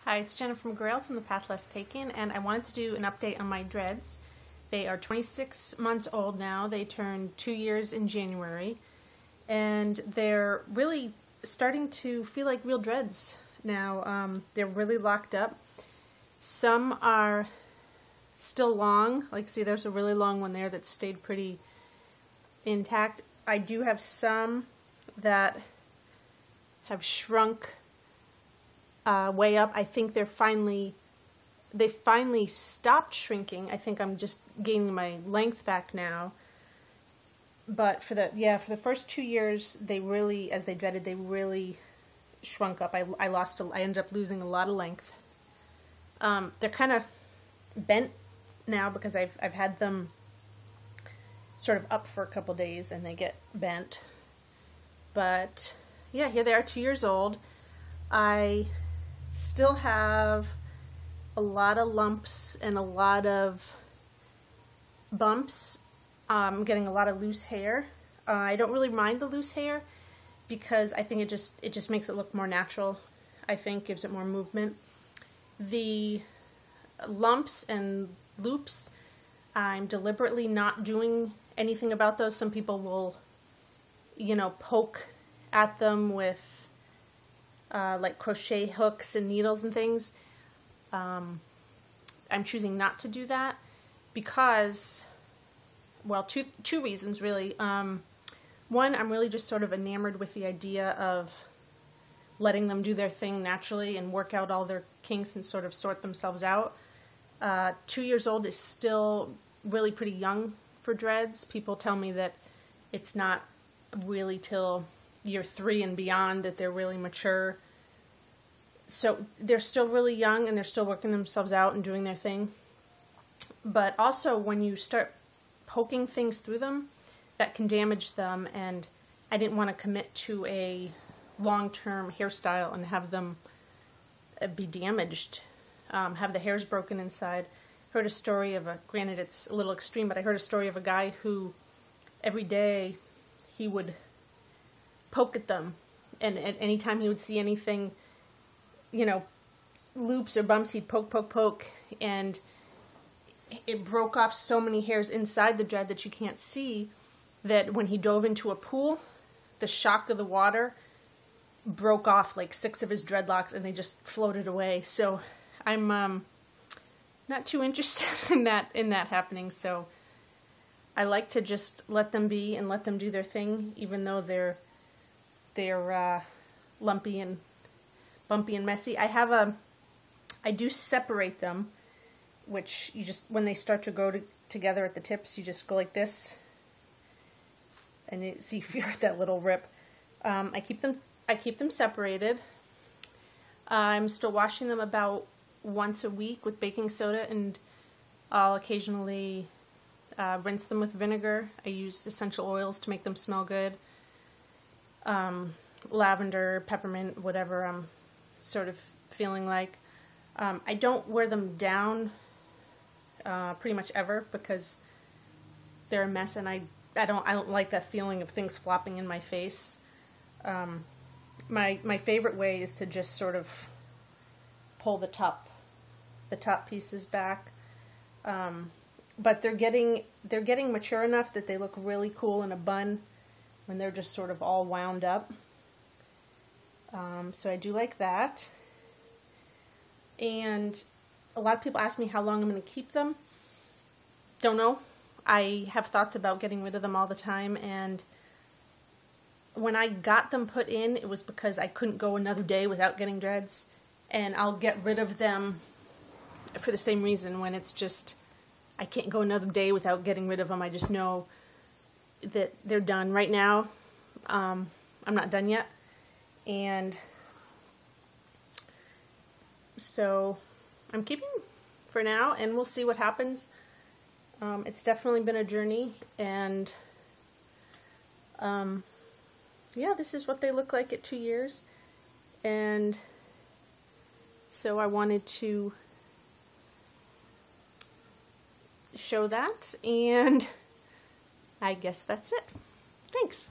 Hi, it's Jennifer McGrail from The Path Less Taken, and I wanted to do an update on my dreads. They are 26 months old now. They turned 2 years in January, and they're really starting to feel like real dreads now. They're really locked up. Some are still long. Like, see, there's a really long one there that stayed pretty intact. I do have some that have shrunk way up. I think they finally stopped shrinking. I think I'm just gaining my length back now. But for the first 2 years, they really, as they dreaded, they really shrunk up. I ended up losing a lot of length. They're kind of bent now because I've had them sort of up for a couple days and they get bent. But yeah, here they are, 2 years old. I still have a lot of lumps and a lot of bumps. I'm getting a lot of loose hair. I don't really mind the loose hair because I think it just makes it look more natural. I think gives it more movement. The lumps and loops, I'm deliberately not doing anything about those. Some people will, poke at them with like crochet hooks and needles and things. I'm choosing not to do that because, well, two reasons really. One, I'm really just sort of enamored with the idea of letting them do their thing naturally and work out all their kinks and sort of sort themselves out. 2 years old is still really pretty young for dreads. People tell me that it's not really till year 3 and beyond that they're really mature. So they're still really young and they're still working themselves out and doing their thing. But also when you start poking things through them, that can damage them, and I didn't want to commit to a long-term hairstyle and have them be damaged, have the hairs broken inside. Heard a story of granted it's a little extreme, but I heard a story of a guy who every day he would poke at them, and at any time he would see anything, loops or bumps, he'd poke, and it broke off so many hairs inside the dread that you can't see, that when he dove into a pool, the shock of the water broke off like 6 of his dreadlocks and they just floated away. So I'm not too interested in that happening, so I like to just let them be and let them do their thing, even though they're lumpy and bumpy and messy. I do separate them, which you just, when they start to grow together at the tips, you just go like this, and you see, you feel that little rip. I keep them separated. I'm still washing them about once a week with baking soda, and I'll occasionally rinse them with vinegar. I use essential oils to make them smell good. Lavender, peppermint, whatever I'm sort of feeling like. I don't wear them down pretty much ever because they're a mess, and I don't like that feeling of things flopping in my face. My favorite way is to just sort of pull the top pieces back. But they're getting mature enough that they look really cool in a bun when they're just sort of all wound up. So I do like that. And a lot of people ask me how long I'm going to keep them. Don't know. I have thoughts about getting rid of them all the time, and when I got them put in, it was because I couldn't go another day without getting dreads, and I'll get rid of them for the same reason. When it's just, I can't go another day without getting rid of them, I just know that they're done. Right now, I'm not done yet, and so I'm keeping them for now, and we'll see what happens. It's definitely been a journey, and yeah, this is what they look like at 2 years, and so I wanted to show that, and I guess that's it. Thanks.